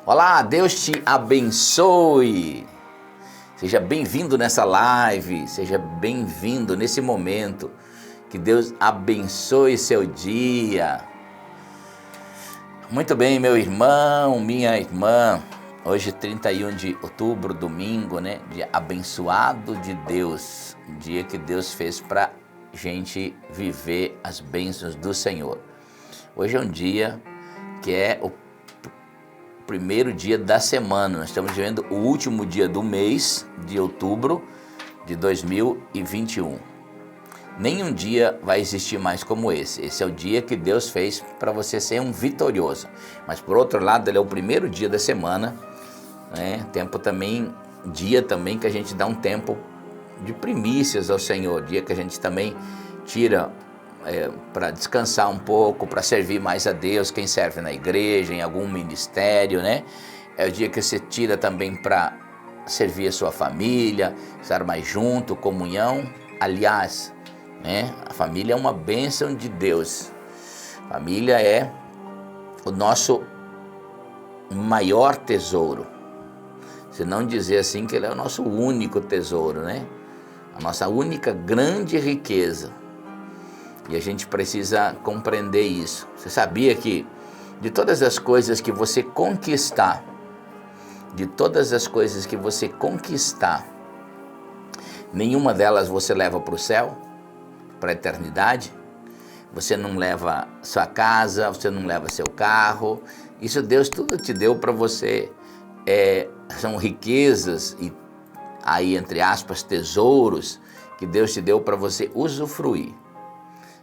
Olá, Deus te abençoe. Seja bem-vindo nessa live, seja bem-vindo nesse momento. Que Deus abençoe seu dia. Muito bem, meu irmão, minha irmã. Hoje, 31 de outubro, domingo, né? Dia abençoado de Deus. Dia que Deus fez para gente viver as bênçãos do Senhor. Hoje é um dia que é o primeiro dia da semana. Nós estamos vivendo o último dia do mês de outubro de 2021. Nenhum dia vai existir mais como esse. Esse é o dia que Deus fez para você ser um vitorioso. Mas por outro lado, ele é o primeiro dia da semana, né? Dia também que a gente dá um tempo de primícias ao Senhor. Dia que a gente também tira para descansar um pouco, para servir mais a Deus, quem serve na igreja, em algum ministério, né? É o dia que você tira também para servir a sua família, estar mais junto, comunhão. Aliás, né? A família é uma bênção de Deus. A família é o nosso maior tesouro. Se não dizer assim que ele é o nosso único tesouro, né? A nossa única grande riqueza. E a gente precisa compreender isso. Você sabia que de todas as coisas que você conquistar, nenhuma delas você leva para o céu, para a eternidade? Você não leva sua casa, você não leva seu carro. Isso Deus tudo te deu para você. São riquezas e aí, entre aspas, tesouros que Deus te deu para você usufruir.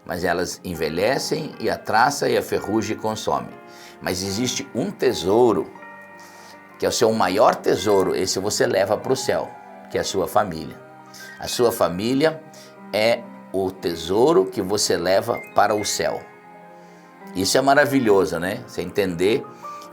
Mas elas envelhecem e a traça e a ferrugem consomem. Mas existe um tesouro, que é o seu maior tesouro, esse você leva para o céu, que é a sua família. A sua família é o tesouro que você leva para o céu. Isso é maravilhoso, né? Você entender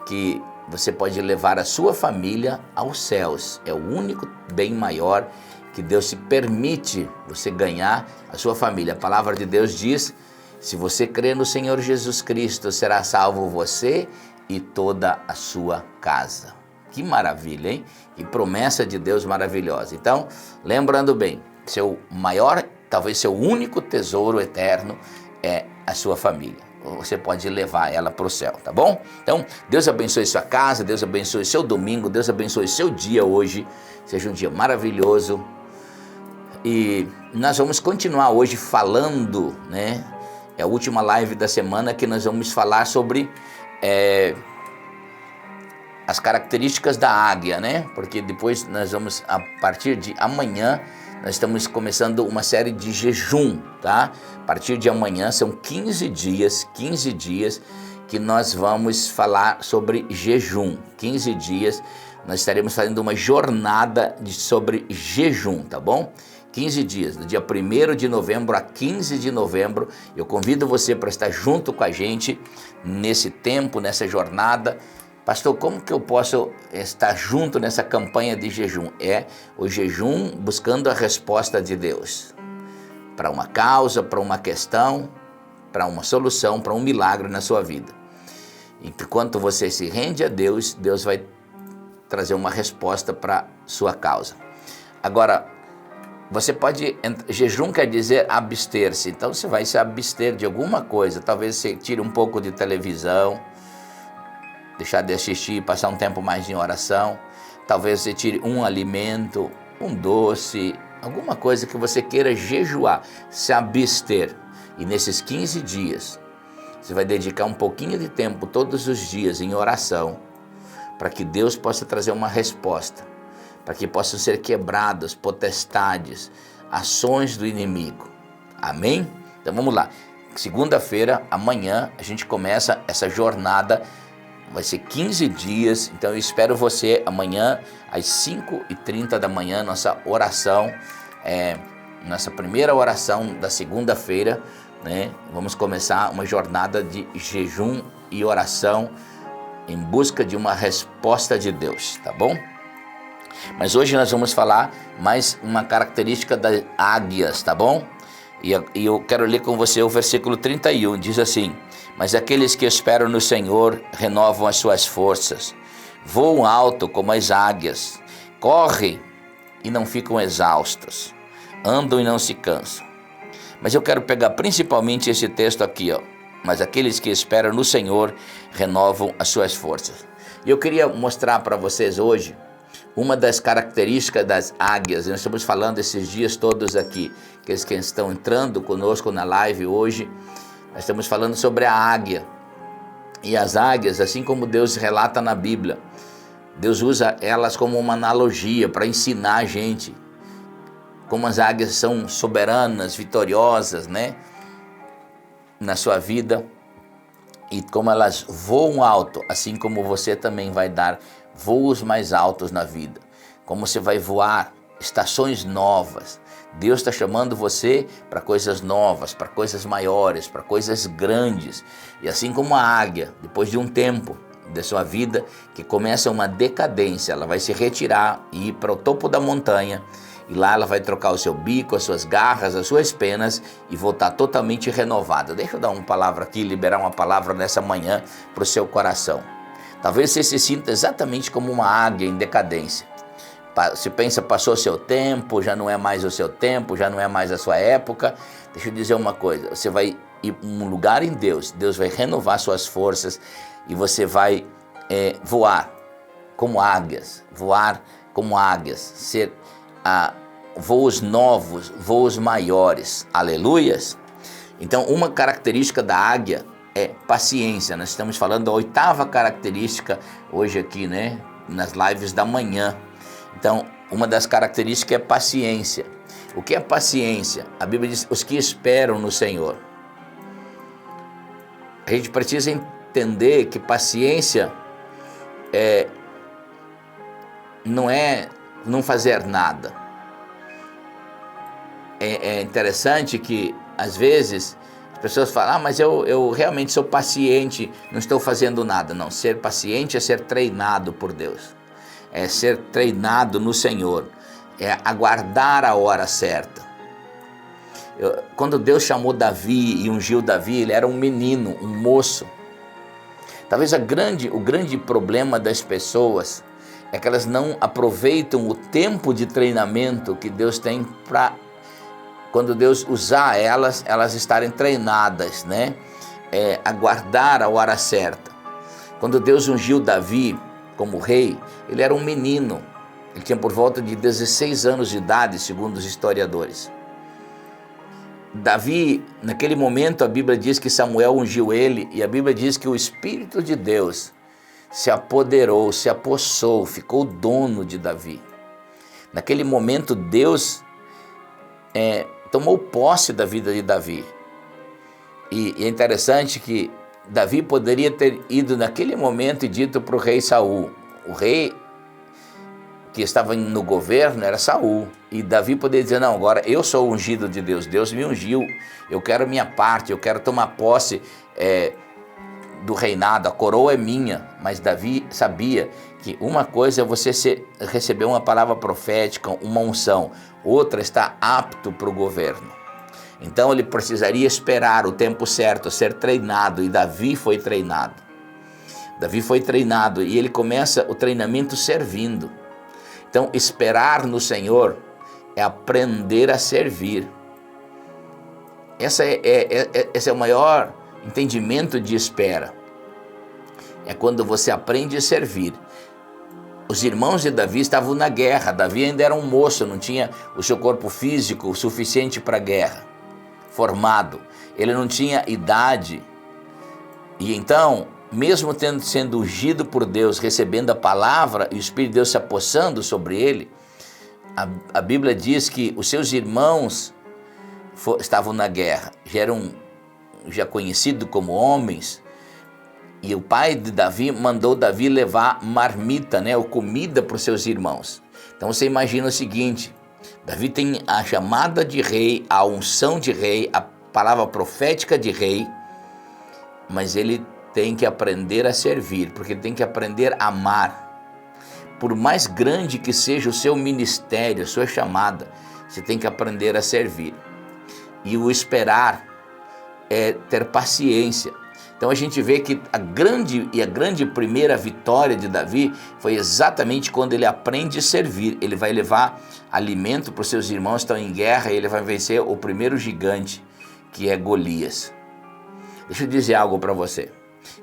que você pode levar a sua família aos céus. É o único bem maior que Deus se permite você ganhar a sua família. A palavra de Deus diz, se você crer no Senhor Jesus Cristo, será salvo você e toda a sua casa. Que maravilha, hein? Que promessa de Deus maravilhosa. Então, lembrando bem, seu maior, talvez seu único tesouro eterno é a sua família. Você pode levar ela para o céu, tá bom? Então, Deus abençoe sua casa, Deus abençoe seu domingo, Deus abençoe seu dia hoje. Seja um dia maravilhoso. E nós vamos continuar hoje falando, né? É a última live da semana que nós vamos falar sobre as características da águia, né? Porque depois nós vamos, a partir de amanhã, nós estamos começando uma série de jejum, tá? A partir de amanhã são 15 dias que nós vamos falar sobre jejum. 15 dias nós estaremos fazendo uma jornada sobre jejum, tá bom? 15 dias, do dia 1º de novembro a 15 de novembro, eu convido você para estar junto com a gente nesse tempo, nessa jornada. Pastor, como que eu posso estar junto nessa campanha de jejum? É o jejum buscando a resposta de Deus para uma causa, para uma questão, para uma solução, para um milagre na sua vida. Enquanto você se rende a Deus, Deus vai trazer uma resposta para sua causa. Agora, jejum quer dizer abster-se, então você vai se abster de alguma coisa, talvez você tire um pouco de televisão, deixar de assistir, passar um tempo mais em oração, talvez você tire um alimento, um doce, alguma coisa que você queira jejuar, se abster. E nesses 15 dias, você vai dedicar um pouquinho de tempo todos os dias em oração, para que Deus possa trazer uma resposta, para que possam ser quebradas potestades, ações do inimigo. Amém? Então vamos lá. Segunda-feira, amanhã, a gente começa essa jornada, vai ser 15 dias, então eu espero você amanhã às 5h30 da manhã, nossa oração, nossa primeira oração da segunda-feira, né? Vamos começar uma jornada de jejum e oração em busca de uma resposta de Deus, tá bom? Mas hoje nós vamos falar mais uma característica das águias, tá bom? E eu quero ler com você o versículo 31, diz assim: mas aqueles que esperam no Senhor renovam as suas forças, voam alto como as águias, correm e não ficam exaustas, andam e não se cansam. Mas eu quero pegar principalmente esse texto aqui, ó. Mas aqueles que esperam no Senhor renovam as suas forças. E eu queria mostrar para vocês hoje uma das características das águias. Nós estamos falando esses dias todos aqui, aqueles que estão entrando conosco na live hoje, nós estamos falando sobre a águia. E as águias, assim como Deus relata na Bíblia, Deus usa elas como uma analogia para ensinar a gente como as águias são soberanas, vitoriosas, né, na sua vida, e como elas voam alto, assim como você também vai dar voos mais altos na vida, como você vai voar estações novas. Deus está chamando você para coisas novas, para coisas maiores, para coisas grandes. E assim como a águia, depois de um tempo da sua vida que começa uma decadência, ela vai se retirar e ir para o topo da montanha, e lá ela vai trocar o seu bico, as suas garras, as suas penas e voltar totalmente renovada. Deixa eu dar uma palavra aqui, liberar uma palavra nessa manhã para o seu coração. Talvez você se sinta exatamente como uma águia em decadência. Se pensa, passou o seu tempo, já não é mais o seu tempo, já não é mais a sua época. Deixa eu dizer uma coisa, você vai ir para um lugar em Deus, Deus vai renovar suas forças e você vai voar como águias, ser voos novos, voos maiores, aleluias. Então, uma característica da águia é paciência. Nós estamos falando da 8ª característica hoje aqui, né, nas lives da manhã. Então, uma das características é paciência. O que é paciência? A Bíblia diz, os que esperam no Senhor. A gente precisa entender que paciência não é não fazer nada. É interessante que, às vezes, as pessoas falam, mas eu realmente sou paciente, não estou fazendo nada. Não, ser paciente é ser treinado por Deus. É ser treinado no Senhor. É aguardar a hora certa. Quando Deus chamou Davi e ungiu Davi, ele era um menino, um moço. Talvez o grande problema das pessoas é que elas não aproveitam o tempo de treinamento que Deus tem para, quando Deus usar elas estarem treinadas, né? Aguardar a hora certa. Quando Deus ungiu Davi como rei, ele era um menino. Ele tinha por volta de 16 anos de idade, segundo os historiadores. Davi, naquele momento, a Bíblia diz que Samuel ungiu ele, e a Bíblia diz que o Espírito de Deus se apoderou, se apossou, ficou dono de Davi. Naquele momento, Deus tomou posse da vida de Davi. E é interessante que Davi poderia ter ido naquele momento e dito para o rei Saul. O rei que estava no governo era Saul. E Davi poderia dizer, não, agora eu sou o ungido de Deus, Deus me ungiu, eu quero minha parte, eu quero tomar posse do reinado, a coroa é minha. Mas Davi sabia que uma coisa é você receber uma palavra profética, uma unção, outra está apto para o governo. Então ele precisaria esperar o tempo certo, ser treinado, e Davi foi treinado. Davi foi treinado e ele começa o treinamento servindo. Então esperar no Senhor é aprender a servir. Esse é o maior entendimento de espera. É quando você aprende a servir. Os irmãos de Davi estavam na guerra. Davi ainda era um moço, não tinha o seu corpo físico suficiente para a guerra, formado. Ele não tinha idade. E então, mesmo sendo ungido por Deus, recebendo a palavra e o Espírito de Deus se apossando sobre ele, a Bíblia diz que os seus irmãos estavam na guerra, já conhecidos como homens, e o pai de Davi mandou Davi levar marmita, né, ou comida para os seus irmãos. Então você imagina o seguinte, Davi tem a chamada de rei, a unção de rei, a palavra profética de rei, mas ele tem que aprender a servir, porque ele tem que aprender a amar. Por mais grande que seja o seu ministério, a sua chamada, você tem que aprender a servir. E o esperar é ter paciência. Então a gente vê que a grande primeira vitória de Davi foi exatamente quando ele aprende a servir. Ele vai levar alimento para os seus irmãos que estão em guerra e ele vai vencer o primeiro gigante, que é Golias. Deixa eu dizer algo para você.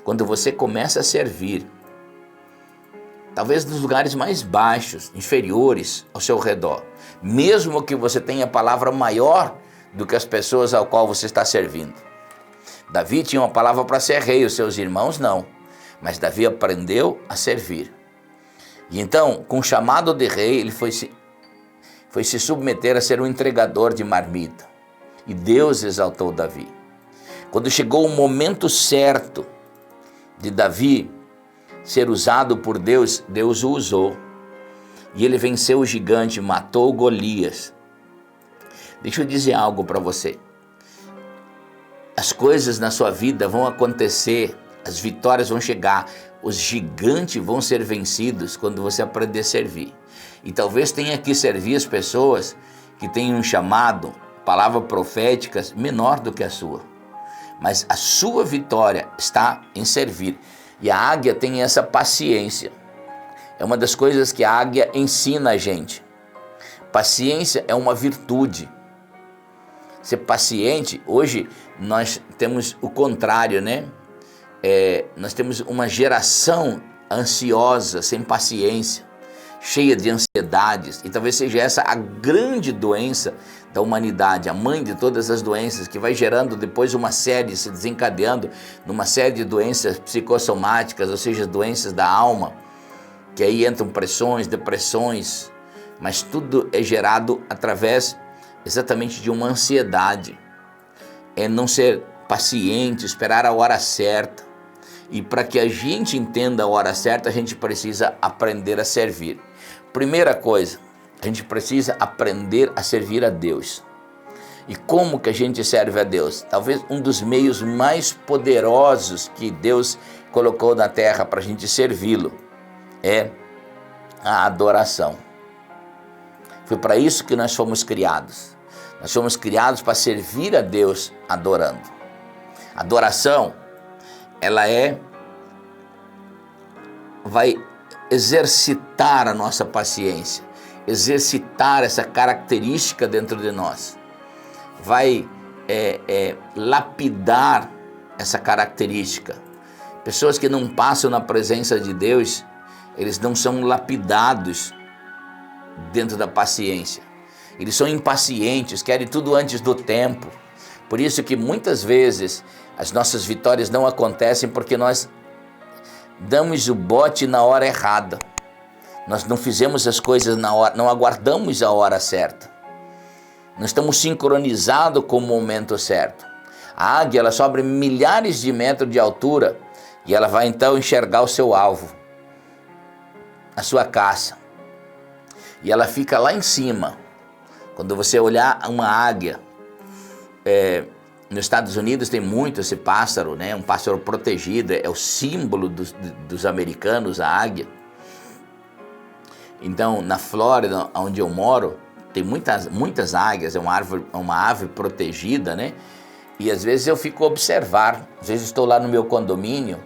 Quando você começa a servir, talvez nos lugares mais baixos, inferiores ao seu redor, mesmo que você tenha palavra maior do que as pessoas ao qual você está servindo. Davi tinha uma palavra para ser rei, os seus irmãos não, mas Davi aprendeu a servir. E então, com o chamado de rei, ele foi se submeter a ser um entregador de marmita. E Deus exaltou Davi. Quando chegou o momento certo de Davi ser usado por Deus, Deus o usou. E ele venceu o gigante, matou Golias. Deixa eu dizer algo para você. As coisas na sua vida vão acontecer, as vitórias vão chegar, os gigantes vão ser vencidos quando você aprender a servir. E talvez tenha que servir as pessoas que têm um chamado, palavras proféticas, menor do que a sua. Mas a sua vitória está em servir. E a águia tem essa paciência. É uma das coisas que a águia ensina a gente. Paciência é uma virtude. Ser paciente, hoje nós temos o contrário, né? Nós temos uma geração ansiosa, sem paciência, cheia de ansiedades, e talvez seja essa a grande doença da humanidade, a mãe de todas as doenças, que vai gerando depois uma série, se desencadeando numa série de doenças psicossomáticas, ou seja, doenças da alma, que aí entram pressões, depressões, mas tudo é gerado através exatamente de uma ansiedade. É não ser paciente, esperar a hora certa. E para que a gente entenda a hora certa, a gente precisa aprender a servir. Primeira coisa, a gente precisa aprender a servir a Deus. E como que a gente serve a Deus? Talvez um dos meios mais poderosos que Deus colocou na terra para a gente servi-lo é a adoração. Foi para isso que nós fomos criados. Nós fomos criados para servir a Deus adorando. Adoração, ela vai exercitar a nossa paciência, exercitar essa característica dentro de nós, vai lapidar essa característica. Pessoas que não passam na presença de Deus, eles não são lapidados dentro da paciência. Eles são impacientes, querem tudo antes do tempo. Por isso que muitas vezes as nossas vitórias não acontecem porque nós damos o bote na hora errada. Nós não fizemos as coisas na hora, não aguardamos a hora certa. Não estamos sincronizados com o momento certo. A águia, ela sobe milhares de metros de altura e ela vai então enxergar o seu alvo, a sua caça. E ela fica lá em cima. Quando você olhar uma águia, nos Estados Unidos tem muito esse pássaro, né? Um pássaro protegido, é o símbolo dos americanos, a águia. Então, na Flórida, onde eu moro, tem muitas águias, é uma ave protegida, né? E às vezes eu fico a observar, às vezes estou lá no meu condomínio,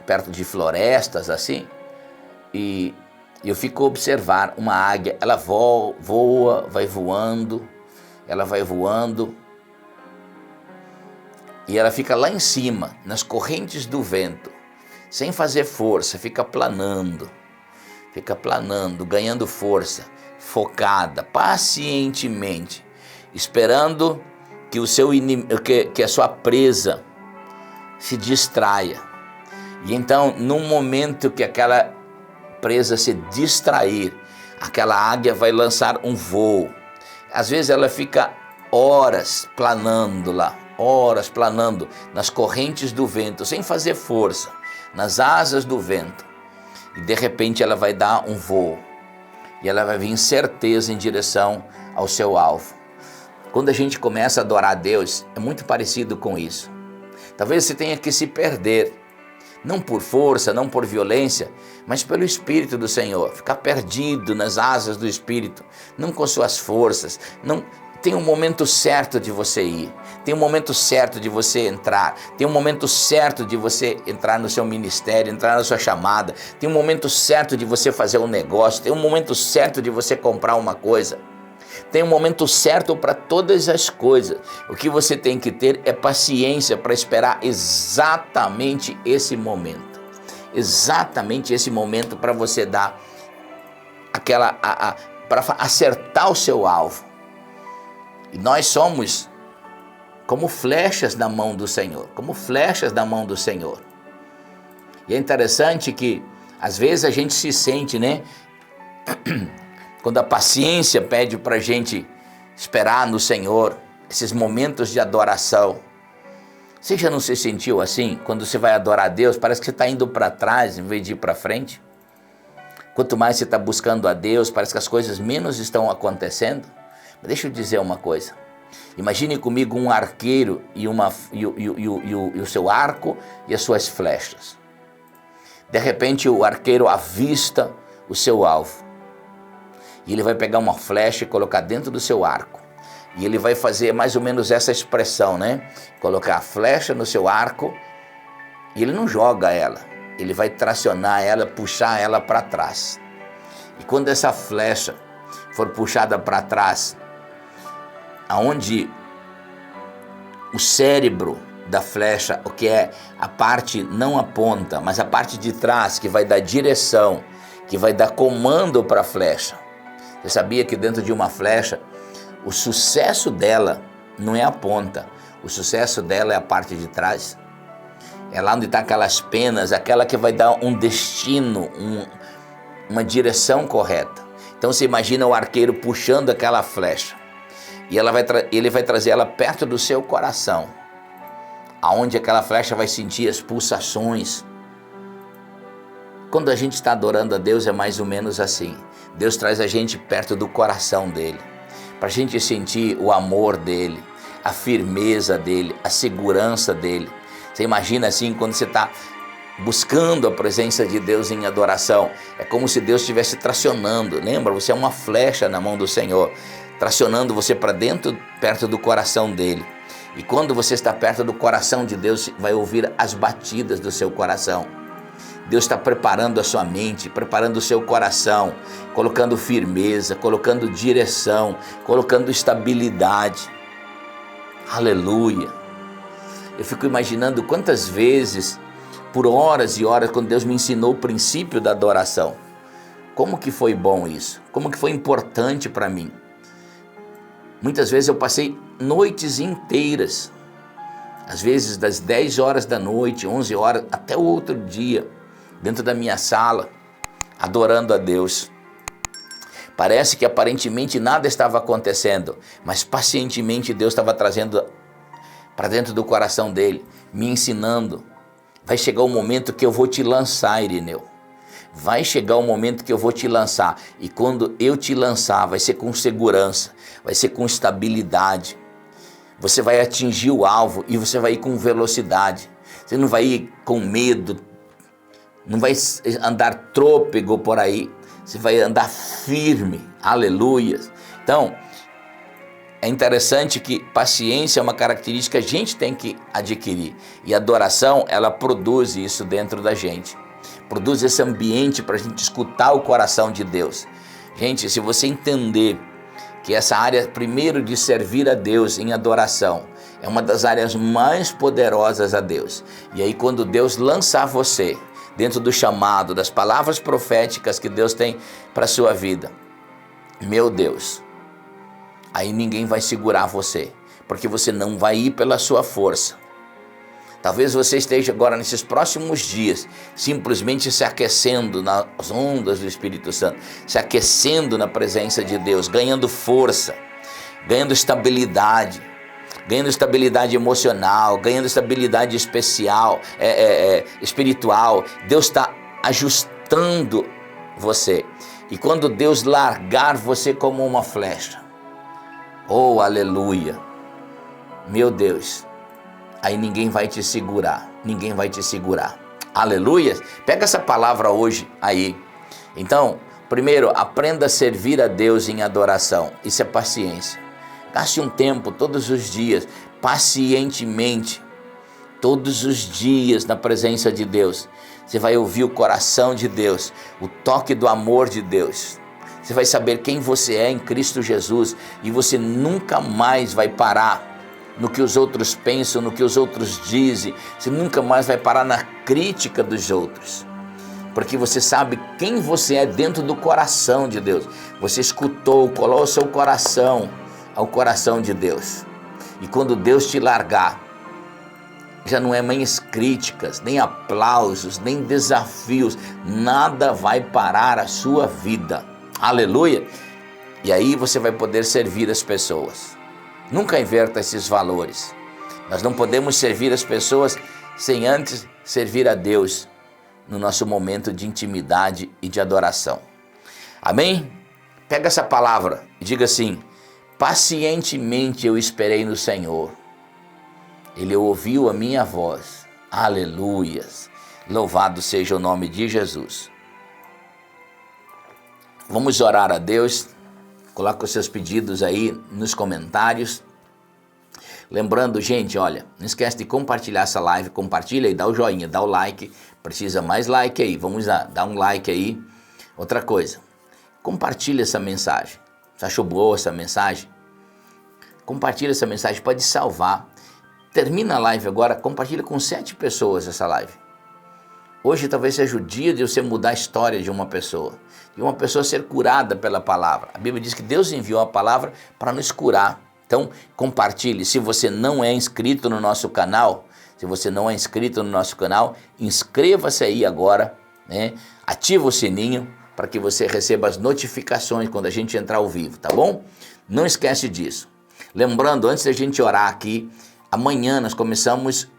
perto de florestas, assim, e eu fico a observar uma águia, ela voa, vai voando, e ela fica lá em cima, nas correntes do vento, sem fazer força, fica planando, ganhando força, focada, pacientemente, esperando que que a sua presa se distraia. E então, num momento que aquela presa se distrair, aquela águia vai lançar um voo. Às vezes ela fica horas planando nas correntes do vento, sem fazer força, nas asas do vento. E de repente ela vai dar um voo. E ela vai vir em certeza em direção ao seu alvo. Quando a gente começa a adorar a Deus, é muito parecido com isso. Talvez você tenha que se perder, não por força, não por violência, mas pelo Espírito do Senhor. Ficar perdido nas asas do Espírito, não com suas forças, não tem um momento certo de você ir, tem um momento certo de você entrar, tem um momento certo de você entrar no seu ministério, entrar na sua chamada, tem um momento certo de você fazer um negócio, tem um momento certo de você comprar uma coisa. Tem um momento certo para todas as coisas. O que você tem que ter é paciência para esperar exatamente esse momento. Exatamente esse momento para você dar para acertar o seu alvo. E nós somos como flechas na mão do Senhor, como flechas na mão do Senhor. E é interessante que às vezes a gente se sente, né? Quando a paciência pede para a gente esperar no Senhor, esses momentos de adoração. Você já não se sentiu assim? Quando você vai adorar a Deus, parece que você está indo para trás em vez de ir para frente. Quanto mais você está buscando a Deus, parece que as coisas menos estão acontecendo. Mas deixa eu dizer uma coisa. Imagine comigo um arqueiro e o seu arco e as suas flechas. De repente o arqueiro avista o seu alvo. E ele vai pegar uma flecha e colocar dentro do seu arco. E ele vai fazer mais ou menos essa expressão, né? Colocar a flecha no seu arco e ele não joga ela. Ele vai tracionar ela, puxar ela para trás. E quando essa flecha for puxada para trás, aonde o cérebro da flecha, o que é a parte, não a ponta, mas a parte de trás, que vai dar direção, que vai dar comando para a flecha. Você sabia que dentro de uma flecha, o sucesso dela não é a ponta, o sucesso dela é a parte de trás? É lá onde estão aquelas penas, aquela que vai dar um destino, uma direção correta. Então você imagina o arqueiro puxando aquela flecha e ele vai trazer ela perto do seu coração, aonde aquela flecha vai sentir as pulsações. Quando a gente está adorando a Deus é mais ou menos assim. Deus traz a gente perto do coração dele, para a gente sentir o amor dele, a firmeza dele, a segurança dele. Você imagina assim, quando você está buscando a presença de Deus em adoração, é como se Deus estivesse tracionando. Lembra? Você é uma flecha na mão do Senhor, tracionando você para dentro, perto do coração dele. E quando você está perto do coração de Deus, vai ouvir as batidas do seu coração. Deus está preparando a sua mente, preparando o seu coração, colocando firmeza, colocando direção, colocando estabilidade. Aleluia! Eu fico imaginando quantas vezes, por horas e horas, quando Deus me ensinou o princípio da adoração. Como que foi bom isso? Como que foi importante para mim? Muitas vezes eu passei noites inteiras, às vezes das 10 horas da noite, 11 horas, até o outro dia, dentro da minha sala, adorando a Deus. Parece que aparentemente nada estava acontecendo, mas pacientemente Deus estava trazendo para dentro do coração dele, me ensinando. Vai chegar o momento que eu vou te lançar, Irineu. Vai chegar o momento que eu vou te lançar. E quando eu te lançar, vai ser com segurança, vai ser com estabilidade. Você vai atingir o alvo e você vai ir com velocidade. Você não vai ir com medo, não vai andar trôpego por aí. Você vai andar firme. Aleluia. Então, é interessante que paciência é uma característica que a gente tem que adquirir. E a adoração, ela produz isso dentro da gente. Produz esse ambiente para a gente escutar o coração de Deus. Gente, se você entender que essa área, primeiro, de servir a Deus em adoração, é uma das áreas mais poderosas a Deus. E aí, quando Deus lançar você dentro do chamado, das palavras proféticas que Deus tem para a sua vida, meu Deus, aí ninguém vai segurar você, porque você não vai ir pela sua força. Talvez você esteja agora, nesses próximos dias, simplesmente se aquecendo nas ondas do Espírito Santo, se aquecendo na presença de Deus, ganhando força, ganhando estabilidade emocional, ganhando estabilidade espiritual. Deus está ajustando você. E quando Deus largar você como uma flecha, oh, aleluia, meu Deus, aí ninguém vai te segurar, aleluia. Pega essa palavra hoje aí. Então, primeiro, aprenda a servir a Deus em adoração, isso é paciência. Gaste um tempo todos os dias, pacientemente, todos os dias na presença de Deus. Você vai ouvir o coração de Deus, o toque do amor de Deus. Você vai saber quem você é em Cristo Jesus e você nunca mais vai parar no que os outros pensam, no que os outros dizem. Você nunca mais vai parar na crítica dos outros, porque você sabe quem você é dentro do coração de Deus. Você escutou, colou o seu coração ao coração de Deus. E quando Deus te largar, já não é mais críticas, nem aplausos, nem desafios, nada vai parar a sua vida. Aleluia! E aí você vai poder servir as pessoas. Nunca inverta esses valores. Nós não podemos servir as pessoas sem antes servir a Deus no nosso momento de intimidade e de adoração. Amém? Pega essa palavra e diga assim: pacientemente eu esperei no Senhor. Ele ouviu a minha voz. Aleluias. Louvado seja o nome de Jesus. Vamos orar a Deus. Coloca os seus pedidos aí nos comentários. Lembrando, gente, olha, não esquece de compartilhar essa live. Compartilha aí, dá o joinha, dá o like. Precisa mais like aí. Vamos lá, dá um like aí. Outra coisa, compartilha essa mensagem. Você achou boa essa mensagem? Compartilha essa mensagem, pode salvar. Termina a live agora, compartilha com 7 pessoas essa live. Hoje talvez seja o dia de você mudar a história de uma pessoa ser curada pela palavra. A Bíblia diz que Deus enviou a palavra para nos curar. Então, compartilhe. Se você não é inscrito no nosso canal, inscreva-se aí agora, né? Ativa o sininho para que você receba as notificações quando a gente entrar ao vivo, tá bom? Não esquece disso. Lembrando, antes da gente orar aqui, amanhã nós começamos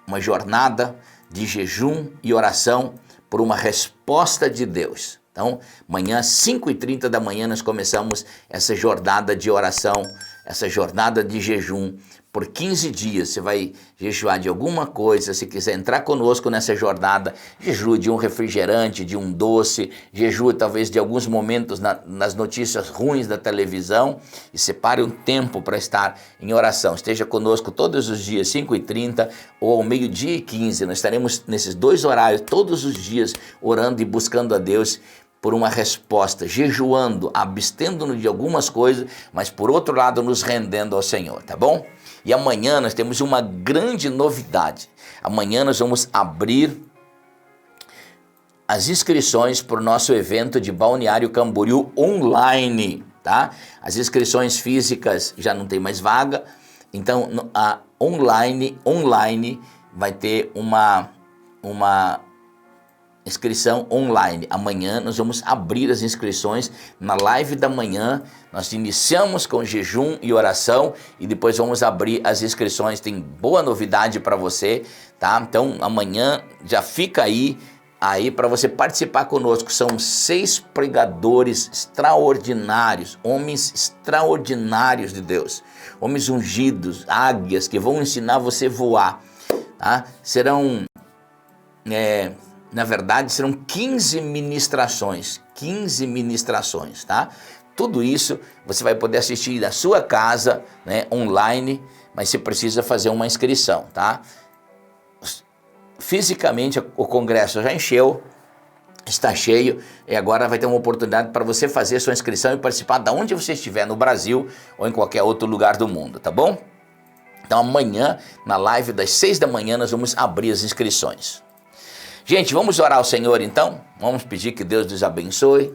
uma jornada de jejum e oração por uma resposta de Deus. Então, amanhã, 5h30 da manhã, nós começamos essa jornada de oração, essa jornada de jejum. Por 15 dias você vai jejuar de alguma coisa. Se quiser entrar conosco nessa jornada, jejue de um refrigerante, de um doce, jejue talvez de alguns momentos nas notícias ruins da televisão e separe um tempo para estar em oração. Esteja conosco todos os dias, 5h30 ou ao 12h15. Nós estaremos nesses 2 horários todos os dias orando e buscando a Deus por uma resposta, jejuando, abstendo-nos de algumas coisas, mas por outro lado nos rendendo ao Senhor, tá bom? E amanhã nós temos uma grande novidade. Amanhã nós vamos abrir as inscrições para o nosso evento de Balneário Camboriú online, tá? As inscrições físicas já não tem mais vaga, então a online vai ter uma inscrição online. Amanhã nós vamos abrir as inscrições na live da manhã. Nós iniciamos com jejum e oração e depois vamos abrir as inscrições. Tem boa novidade para você, tá? Então amanhã já fica aí para você participar conosco. São 6 pregadores extraordinários, homens extraordinários de Deus, homens ungidos, águias que vão ensinar você a voar, tá? Na verdade, serão 15 ministrações, tá? Tudo isso você vai poder assistir da sua casa, né, online, mas você precisa fazer uma inscrição, tá? Fisicamente, o congresso já encheu, está cheio, e agora vai ter uma oportunidade para você fazer a sua inscrição e participar de onde você estiver, no Brasil ou em qualquer outro lugar do mundo, tá bom? Então amanhã, na live das 6 da manhã, nós vamos abrir as inscrições. Gente, vamos orar ao Senhor então? Vamos pedir que Deus nos abençoe,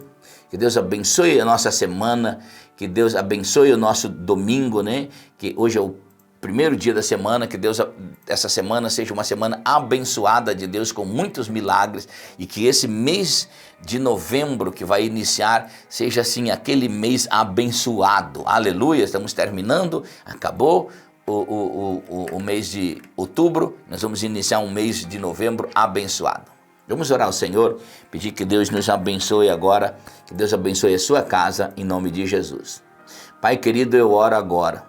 que Deus abençoe a nossa semana, que Deus abençoe o nosso domingo, né? Que hoje é o primeiro dia da semana, que Deus, essa semana seja uma semana abençoada de Deus com muitos milagres e que esse mês de novembro que vai iniciar seja assim aquele mês abençoado. Aleluia, estamos terminando, acabou o mês de outubro, nós vamos iniciar um mês de novembro abençoado. Vamos orar ao Senhor, pedir que Deus nos abençoe agora, que Deus abençoe a sua casa, em nome de Jesus. Pai querido, eu oro agora,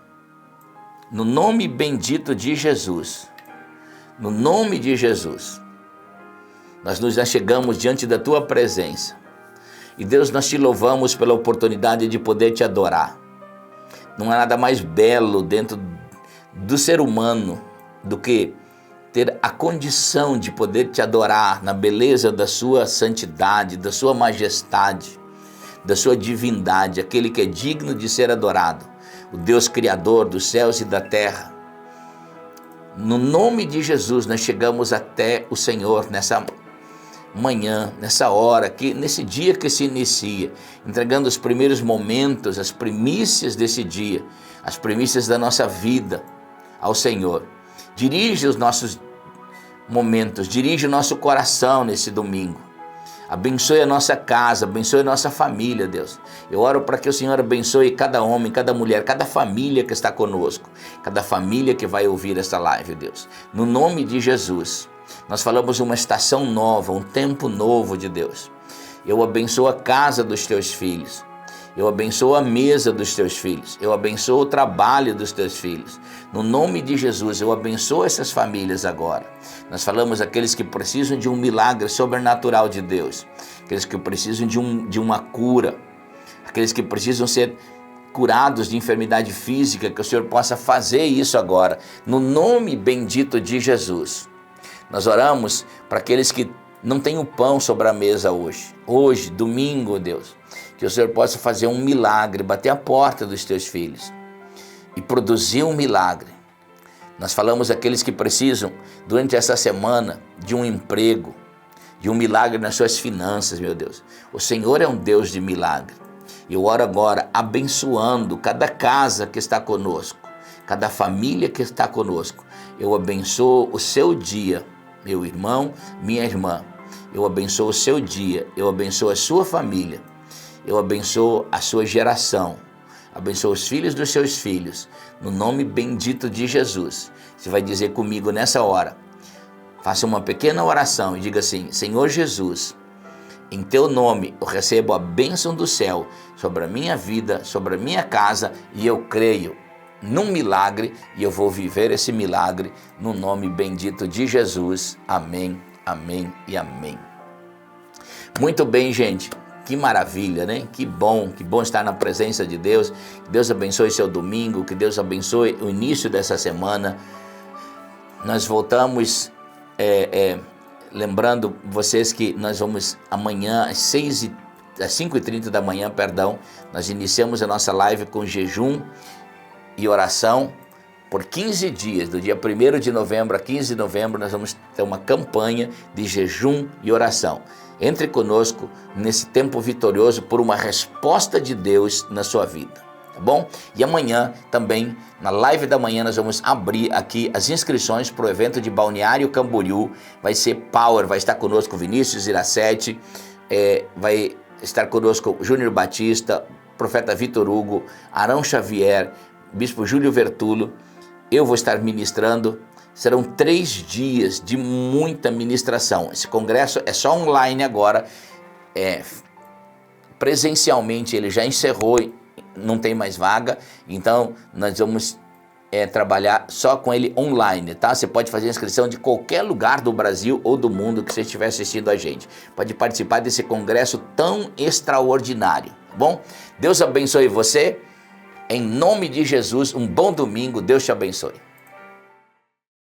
no nome bendito de Jesus, no nome de Jesus, nós nos achegamos diante da tua presença. E Deus, nós te louvamos pela oportunidade de poder te adorar. Não há nada mais belo dentro do ser humano do que ter a condição de poder te adorar na beleza da sua santidade, da sua majestade, da sua divindade, aquele que é digno de ser adorado, o Deus Criador dos céus e da terra. No nome de Jesus, nós chegamos até o Senhor nessa manhã, nessa hora, nesse dia que se inicia, entregando os primeiros momentos, as primícias desse dia, as primícias da nossa vida ao Senhor. Dirige os nossos momentos, dirige o nosso coração nesse domingo. Abençoe a nossa casa, abençoe a nossa família, Deus. Eu oro para que o Senhor abençoe cada homem, cada mulher, cada família que está conosco, cada família que vai ouvir esta live, Deus. No nome de Jesus, nós falamos uma estação nova, um tempo novo de Deus. Eu abençoo a casa dos teus filhos. Eu abençoo a mesa dos teus filhos. Eu abençoo o trabalho dos teus filhos. No nome de Jesus, eu abençoo essas famílias agora. Nós falamos aqueles que precisam de um milagre sobrenatural de Deus. Aqueles que precisam de uma cura. Aqueles que precisam ser curados de enfermidade física, que o Senhor possa fazer isso agora. No nome bendito de Jesus. Nós oramos para aqueles que não têm o pão sobre a mesa hoje. Hoje, domingo, Deus. Que o Senhor possa fazer um milagre, bater a porta dos teus filhos e produzir um milagre. Nós falamos aqueles que precisam, durante essa semana, de um emprego, de um milagre nas suas finanças, meu Deus. O Senhor é um Deus de milagre. Eu oro agora abençoando cada casa que está conosco, cada família que está conosco. Eu abençoo o seu dia, meu irmão, minha irmã. Eu abençoo o seu dia, eu abençoo a sua família. Eu abençoo a sua geração, abençoo os filhos dos seus filhos, no nome bendito de Jesus. Você vai dizer comigo nessa hora, faça uma pequena oração e diga assim: Senhor Jesus, em teu nome eu recebo a bênção do céu sobre a minha vida, sobre a minha casa, e eu creio num milagre e eu vou viver esse milagre no nome bendito de Jesus. Amém, amém e amém. Muito bem, gente. Que maravilha, né? Que bom estar na presença de Deus. Que Deus abençoe seu domingo, que Deus abençoe o início dessa semana. Nós voltamos, lembrando vocês que nós vamos amanhã às 5h30 da manhã, nós iniciamos a nossa live com jejum e oração por 15 dias, do dia 1º de novembro a 15 de novembro, nós vamos ter uma campanha de jejum e oração. Entre conosco nesse tempo vitorioso por uma resposta de Deus na sua vida, tá bom? E amanhã também, na live da manhã, nós vamos abrir aqui as inscrições para o evento de Balneário Camboriú. Vai ser Power, vai estar conosco Vinícius Iracete, vai estar conosco Júnior Batista, Profeta Vitor Hugo, Arão Xavier, Bispo Júlio Vertulo. Eu vou estar ministrando. Serão 3 dias de muita ministração. Esse congresso é só online agora. Presencialmente ele já encerrou, não tem mais vaga. Então nós vamos trabalhar só com ele online, tá? Você pode fazer inscrição de qualquer lugar do Brasil ou do mundo que você estiver assistindo a gente. Pode participar desse congresso tão extraordinário, tá bom? Deus abençoe você. Em nome de Jesus, um bom domingo. Deus te abençoe.